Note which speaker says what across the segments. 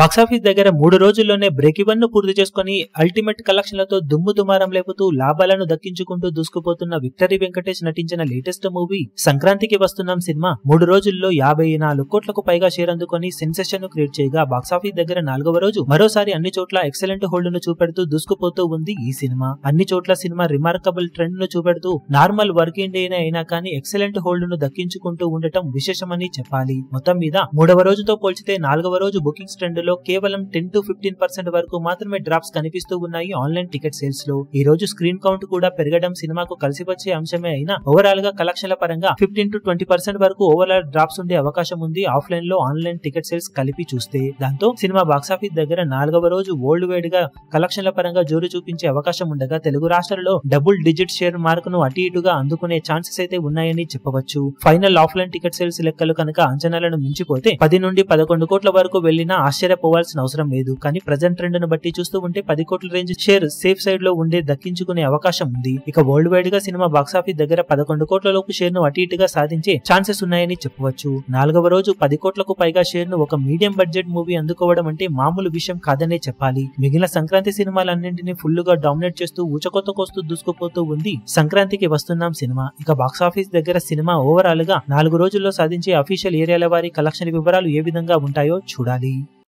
Speaker 1: Box office దగ్గర 3 రోజుల్లోనే break even ను పూర్తి చేసుకుని అల్టిమేట్ కలెక్షన్లతో దుమ్ము దుమారం లేపుతూ లాభాలను దక్కించుకుంటూ దూసుకుపోతున్న విక్టరీ వెంకటేష్ నటించిన లేటెస్ట్ మూవీ సంక్రాంతికి వస్తున్నాం సినిమా 3 రోజుల్లో 54 కోట్లకు పైగా షేర్ అందుకొని సెన్సేషన్ ను క్రియేట్ చేయగా బాక్సాఫీస్ దగ్గర 4వ రోజు మరోసారి అన్ని చోట్ల ఎక్సలెంట్ హోల్డ్ ను చూపెడుతూ దూసుకుపోతూ ఉంది ఈ సినిమా. అన్ని చోట్ల సినిమా రిమార్కబుల్ ట్రెండ్ ను చూపెడుతూ నార్మల్ వర్కింగ్ డే అయినా కానీ ఎక్సలెంట్ హోల్డ్ ను దక్కించుకుంటూ ఉండటం విశేషమని చెప్పాలి. మొత్తం మీద 3వ రోజుతో పోల్చితే 4వ రోజు బుకింగ్స్ ట్రెండ్ లో కేవలం 10 to 15% వరకు మాత్రమే డ్రాప్స్ కనిపిస్తూ ఉన్నాయి ఆన్లైన్ టికెట్ సేల్స్ లో. ఈ రోజు స్క్రీన్ కౌంట్ కూడా పెరగడం సినిమాకు కలిసి వచ్చే అంశమే అయినా ఓవరాల్ గా కలెక్షన్ల పరంగా 15 to 20% వరకు ఓవరాల్ డ్రాప్స్ ఉండే అవకాశం ఉంది ఆఫ్లైన్ లో ఆన్లైన్ టికెట్ సేల్స్ కలిపి చూస్తే. దాంతో సినిమా బాక్సాఫీస్ దగ్గర 4వ రోజు వరల్డ్ వైడ్ గా కలెక్షన్ల పరంగా జోరు చూపించే అవకాశం ఉండగా తెలుగు రాష్ట్రాల్లో డబుల్ డిజిట్ షేర్ మార్క్ ను అటు ఇటుగా అందుకునే ఛాన్సెస్ అయితే ఉన్నాయని చెప్పవచ్చు. ఫైనల్ ఆఫ్లైన్ టికెట్ సేల్స్ లెక్కలు కనుక అంచనాలను మించిపోతే 10 నుండి 11 కోట్ల వరకు వెళ్లినా ఆశ్చర్యపోవాల్సిన అవసరం లేదు. కానీ ప్రజెంట్ ట్రెండ్ ను బట్టి చూస్తూ ఉంటే 10 కోట్ల రేంజ్ షేర్ సేఫ్ సైడ్ లో ఉండే దక్కించుకునే అవకాశం ఉంది. ఇక వరల్డ్ వైడ్ గా సినిమా బాక్సాఫీస్ దగ్గర 11 కోట్ల లోపు షేర్ ను అటు ఇటుగా సాధించే ఛాన్సెస్ ఉన్నాయని చెప్పవచ్చు. 4వ రోజు 10 కోట్లకు పైగా షేర్ ను ఒక మీడియం బడ్జెట్ మూవీ అందుకోవడం అంటే మామూలు విషయం కాదనే చెప్పాలి. మిగిలిన సంక్రాంతి సినిమాలన్నింటినీ ఫుల్ గా డామినేట్ చేస్తూ ఊచకొత్తకొస్తూ దూసుకుపోతూ ఉంది సంక్రాంతికి వస్తున్నాం సినిమా. ఇక బాక్సాఫీస్ దగ్గర సినిమా ఓవరాల్ గా 4 రోజుల్లో సాధించే అఫీషియల్ ఏరియాల వారి కలెక్షన్ వివరాలు ఏ విధంగా ఉంటాయో చూడాలి.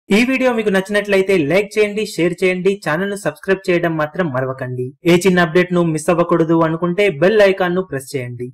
Speaker 1: ఈ వీడియో మీకు నచ్చినట్లయితే లైక్ చేయండి, షేర్ చేయండి, ఛానల్ ను సబ్స్క్రైబ్ చేయడం మాత్రం మరవకండి. ఏ చిన్న అప్డేట్ ను మిస్ అవ్వకూడదు అనుకుంటే బెల్ ఐకాన్ ను ప్రెస్ చేయండి.